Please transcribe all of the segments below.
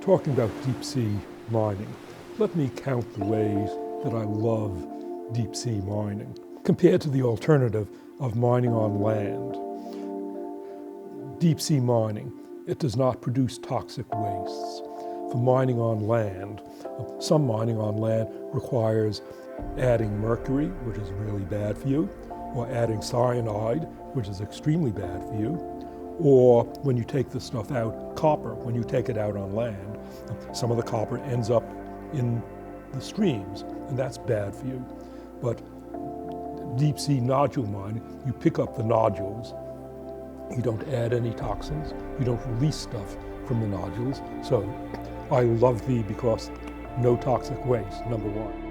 Talking about deep sea mining, let me count the ways that I love deep sea mining compared to the alternative of mining on land. Deep sea mining, it does not produce toxic wastes. For mining on land, some mining on land requires adding mercury, which is really bad for you, or adding cyanide, which is extremely bad for you, or when you take the stuff out, copper, when you take it out on land, some of the copper ends up in the streams, and that's bad for you. But deep sea nodule mining, you pick up the nodules, you don't add any toxins, you don't release stuff from the nodules. So I love thee because no toxic waste, number one.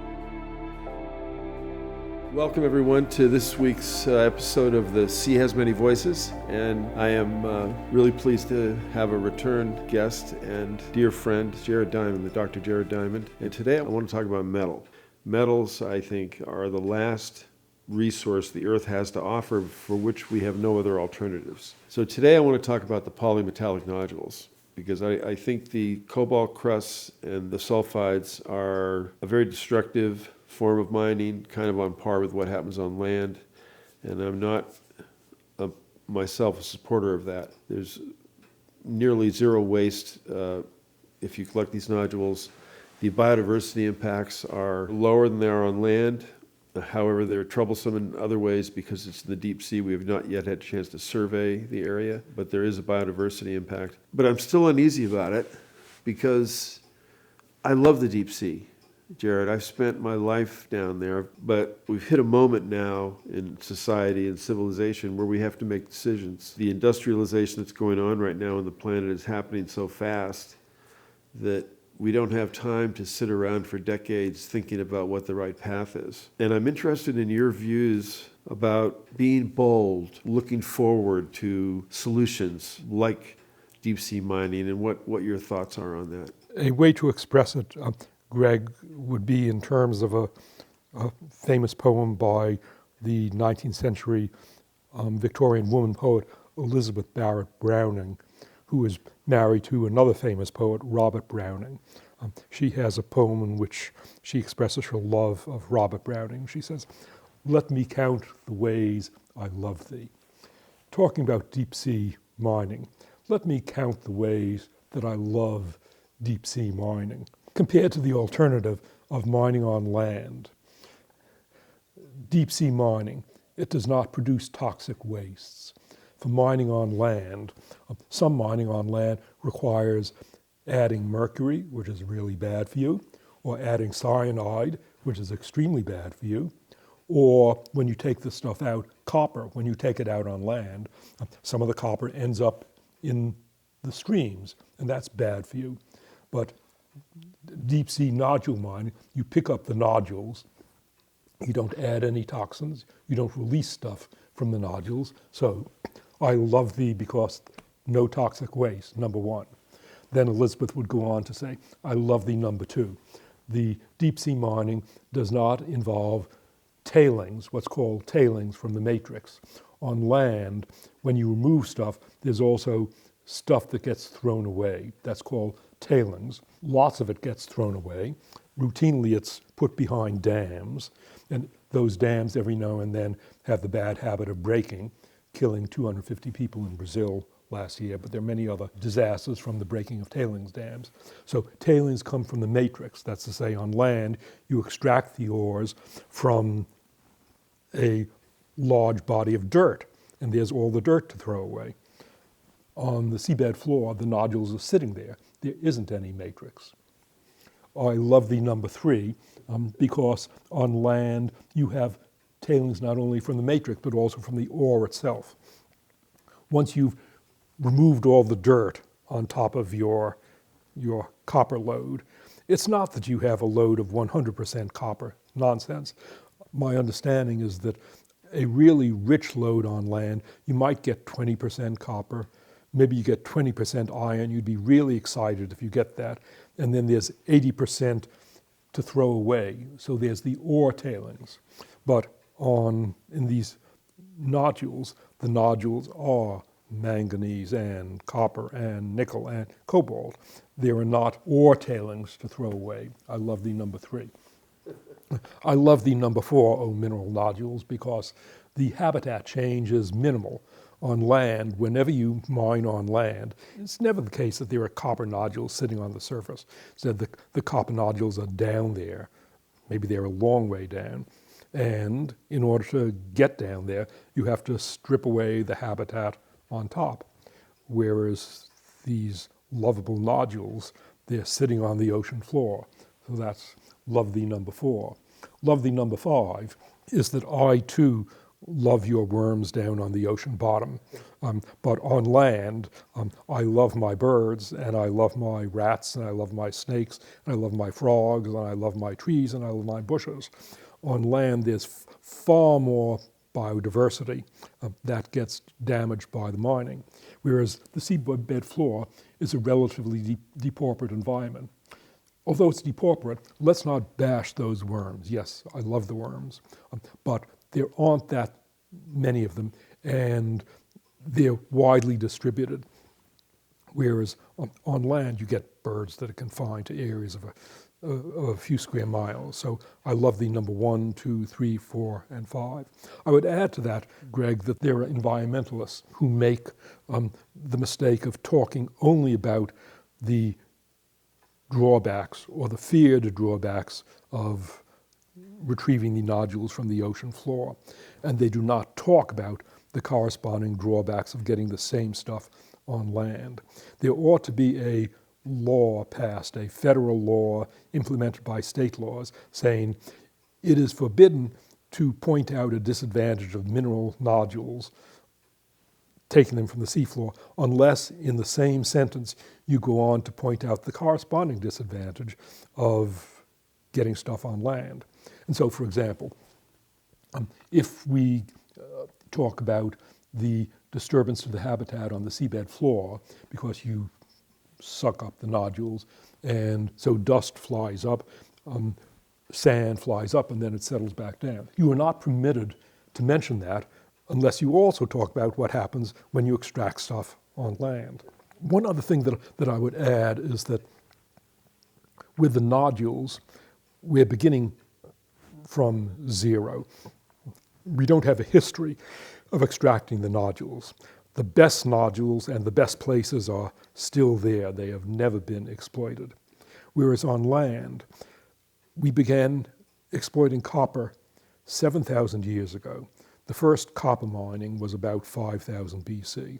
Welcome everyone to this week's episode of The Sea Has Many Voices, and I am really pleased to have a return guest and dear friend, Jared Diamond, Dr. Jared Diamond. And today I want to talk about metal. Metals, I think, are the last resource the Earth has to offer for which we have no other alternatives. So today I want to talk about the polymetallic nodules, because I think the cobalt crusts and the sulfides are a very destructive form of mining, kind of on par with what happens on land, and I'm not myself a supporter of that. There's nearly zero waste if you collect these nodules. The biodiversity impacts are lower than they are on land. However, they're troublesome in other ways because it's in the deep sea. We have not yet had a chance to survey the area, but there is a biodiversity impact. But I'm still uneasy about it because I love the deep sea. Jared, I've spent my life down there, but we've hit a moment now in society and civilization where we have to make decisions. The industrialization that's going on right now on the planet is happening so fast that we don't have time to sit around for decades thinking about what the right path is. And I'm interested in your views about being bold, looking forward to solutions like deep sea mining, and what your thoughts are on that. A way to express it, Greg, would be in terms of a famous poem by the 19th century Victorian woman poet Elizabeth Barrett Browning, who is married to another famous poet, Robert Browning. She has a poem in which she expresses her love of Robert Browning. She says, "Let me count the ways I love thee." Talking about deep sea mining, let me count the ways that I love deep sea mining compared to the alternative of mining on land. Deep sea mining, it does not produce toxic wastes. For mining on land, some mining on land requires adding mercury, which is really bad for you, or adding cyanide, which is extremely bad for you, or when you take the stuff out, copper, when you take it out on land, some of the copper ends up in the streams, and that's bad for you. But deep sea nodule mining, you pick up the nodules, you don't add any toxins, you don't release stuff from the nodules. So I love thee because no toxic waste, number one. Then Elizabeth would go on to say, I love thee, number two. The deep sea mining does not involve tailings, what's called tailings from the matrix. On land, when you remove stuff, there's also stuff that gets thrown away. That's called tailings. Lots of it gets thrown away. Routinely, it's put behind dams, and those dams every now and then have the bad habit of breaking, killing 250 people in Brazil last year, but there are many other disasters from the breaking of tailings dams. So tailings come from the matrix. That's to say, on land, you extract the ores from a large body of dirt, and there's all the dirt to throw away. On the seabed floor, the nodules are sitting there. There isn't any matrix. I love the number three because on land you have tailings not only from the matrix but also from the ore itself. Once you've removed all the dirt on top of your copper load, it's not that you have a load of 100% copper. Nonsense. My understanding is that a really rich load on land, you might get 20% copper, maybe you get 20% iron. You'd be really excited if you get that. And then there's 80% to throw away. So there's the ore tailings. But in these nodules, the nodules are manganese and copper and nickel and cobalt. There are not ore tailings to throw away. I love the number 3. I love the number 4, mineral nodules, because the habitat change is minimal. On land, whenever you mine on land, it's never the case that there are copper nodules sitting on the surface. So the copper nodules are down there. Maybe they're a long way down. And in order to get down there, you have to strip away the habitat on top. Whereas these lovable nodules, they're sitting on the ocean floor. So that's love the number 4. Love the number 5 is that I too love your worms down on the ocean bottom. But on land, I love my birds, and I love my rats, and I love my snakes, and I love my frogs, and I love my trees, and I love my bushes. On land, there's far more biodiversity that gets damaged by the mining, whereas the seabed floor is a relatively depauperate environment. Although it's depauperate, let's not bash those worms. Yes, I love the worms, but there aren't that many of them, and they're widely distributed. Whereas on land, you get birds that are confined to areas of a few square miles. So I love the number 1, 2, 3, 4, and 5. I would add to that, Greg, that there are environmentalists who make the mistake of talking only about the drawbacks or the feared drawbacks of retrieving the nodules from the ocean floor. And they do not talk about the corresponding drawbacks of getting the same stuff on land. There ought to be a law passed, a federal law implemented by state laws, saying it is forbidden to point out a disadvantage of mineral nodules, taking them from the seafloor, unless in the same sentence you go on to point out the corresponding disadvantage of getting stuff on land. And so, for example, if we talk about the disturbance to the habitat on the seabed floor because you suck up the nodules, and so dust flies up, sand flies up, and then it settles back down. You are not permitted to mention that unless you also talk about what happens when you extract stuff on land. One other thing that I would add is that with the nodules, we're beginning from zero. We don't have a history of extracting the nodules. The best nodules and the best places are still there. They have never been exploited. Whereas on land, we began exploiting copper 7,000 years ago. The first copper mining was about 5,000 BC.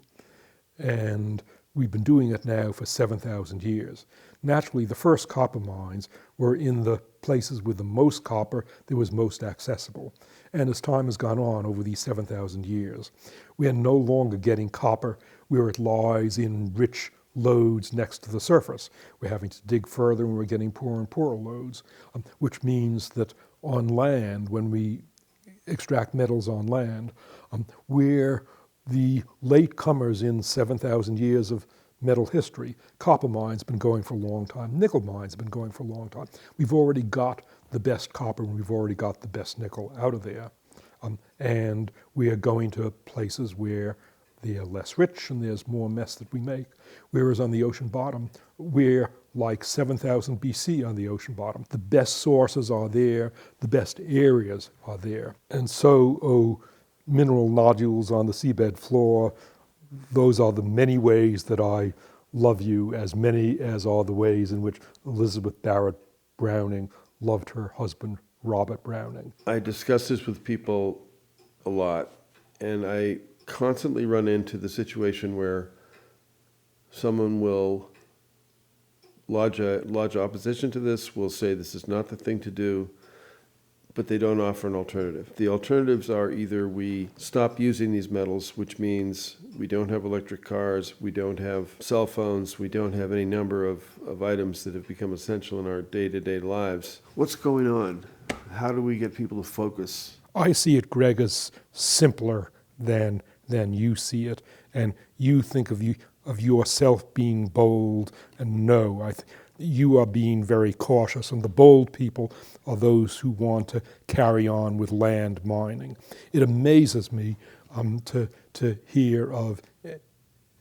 And we've been doing it now for 7,000 years. Naturally, the first copper mines were in the places with the most copper that was most accessible. And as time has gone on over these 7,000 years, we are no longer getting copper where it lies in rich lodes next to the surface. We're having to dig further, and we're getting poorer and poorer lodes, which means that on land, when we extract metals on land, we're the late comers in 7,000 years of metal history. Copper mines have been going for a long time. Nickel mines have been going for a long time. We've already got the best copper, and we've already got the best nickel out of there. And we are going to places where they're less rich and there's more mess that we make. Whereas on the ocean bottom, we're like 7,000 BC on the ocean bottom. The best sources are there, the best areas are there. And so, mineral nodules on the seabed floor, those are the many ways that I love you, as many as are the ways in which Elizabeth Barrett Browning loved her husband, Robert Browning. I discuss this with people a lot, and I constantly run into the situation where someone will lodge opposition to this, will say this is not the thing to do, but they don't offer an alternative. The alternatives are either we stop using these metals, which means we don't have electric cars, we don't have cell phones, we don't have any number of items that have become essential in our day-to-day lives. What's going on? How do we get people to focus? I see it, Greg, as simpler than you see it, and you think of yourself being bold, and no, you are being very cautious, and the bold people are those who want to carry on with land mining. It amazes me to hear of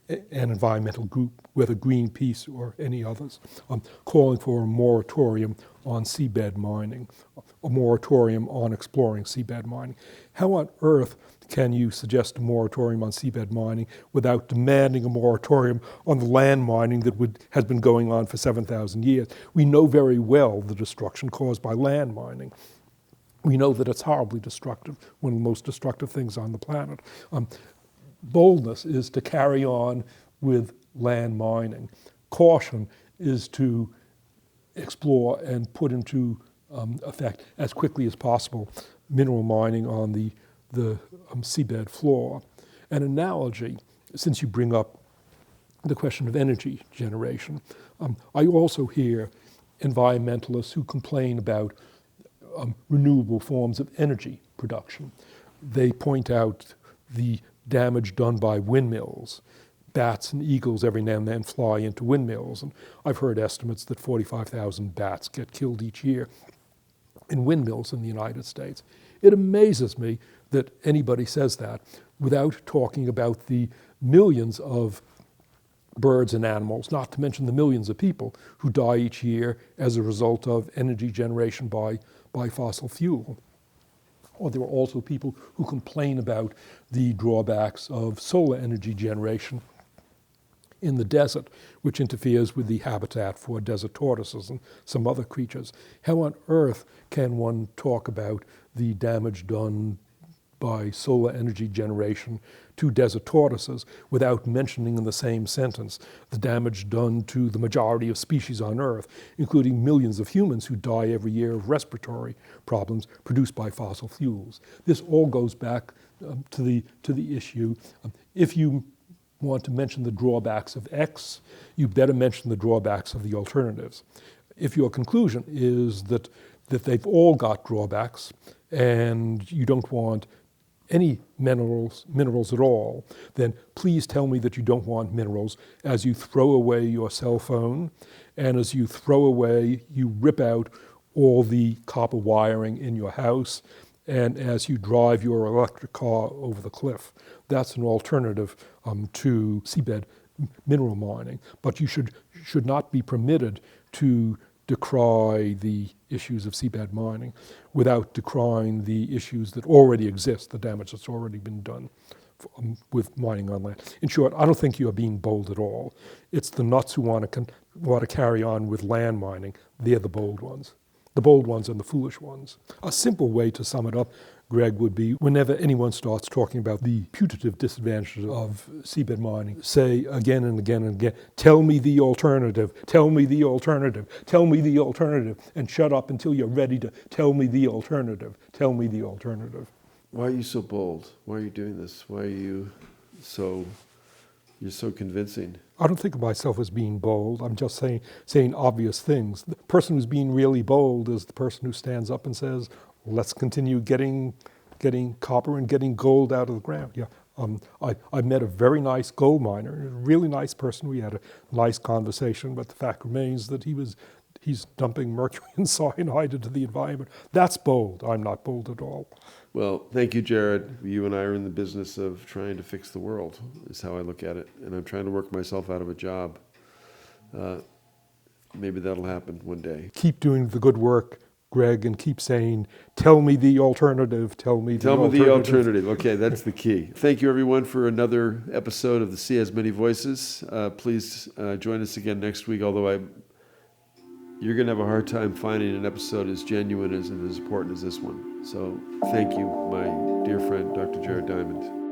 an environmental group, whether Greenpeace or any others, calling for a moratorium on seabed mining, a moratorium on exploring seabed mining. How on earth can you suggest a moratorium on seabed mining without demanding a moratorium on the land mining that has been going on for 7,000 years? We know very well the destruction caused by land mining. We know that it's horribly destructive, one of the most destructive things on the planet. Boldness is to carry on with land mining. Caution is to explore and put into effect as quickly as possible mineral mining on the seabed floor. An analogy, since you bring up the question of energy generation, I also hear environmentalists who complain about renewable forms of energy production. They point out the damage done by windmills. Bats and eagles every now and then fly into windmills, and I've heard estimates that 45,000 bats get killed each year in windmills in the United States. It amazes me that anybody says that without talking about the millions of birds and animals, not to mention the millions of people who die each year as a result of energy generation by fossil fuel. Or there are also people who complain about the drawbacks of solar energy generation in the desert, which interferes with the habitat for desert tortoises and some other creatures. How on earth can one talk about the damage done by solar energy generation to desert tortoises without mentioning in the same sentence the damage done to the majority of species on Earth, including millions of humans who die every year of respiratory problems produced by fossil fuels? This all goes back to the issue. If you want to mention the drawbacks of X, you better mention the drawbacks of the alternatives. If your conclusion is that they've all got drawbacks and you don't want any minerals at all, then please tell me that you don't want minerals as you throw away your cell phone, and as you throw away, you rip out all the copper wiring in your house, and as you drive your electric car over the cliff. That's an alternative to seabed mineral mining. But you should not be permitted to decry the issues of seabed mining without decrying the issues that already exist, the damage that's already been done with mining on land. In short, I don't think you're being bold at all. It's the nuts who want to carry on with land mining. They're the bold ones. The bold ones and the foolish ones. A simple way to sum it up, Greg, would be whenever anyone starts talking about the putative disadvantages of seabed mining, say again and again and again, tell me the alternative, tell me the alternative, tell me the alternative, and shut up until you're ready to tell me the alternative, tell me the alternative. Why are you so bold? Why are you doing this? Why are you you're so convincing? I don't think of myself as being bold. I'm just saying obvious things. The person who's being really bold is the person who stands up and says, let's continue getting copper and getting gold out of the ground. Yeah, I met a very nice gold miner, a really nice person. We had a nice conversation, but the fact remains that he's dumping mercury and cyanide into the environment. That's bold. I'm not bold at all. Well, thank you, Jared. You and I are in the business of trying to fix the world, is how I look at it. And I'm trying to work myself out of a job. Maybe that'll happen one day. Keep doing the good work, Greg, and keep saying, tell me the alternative, tell me the alternative. Okay, that's the key. Thank you, everyone, for another episode of The Sea Has Many Voices. Please join us again next week, although you're going to have a hard time finding an episode as genuine and as important as this one. So thank you, my dear friend, Dr. Jared Diamond.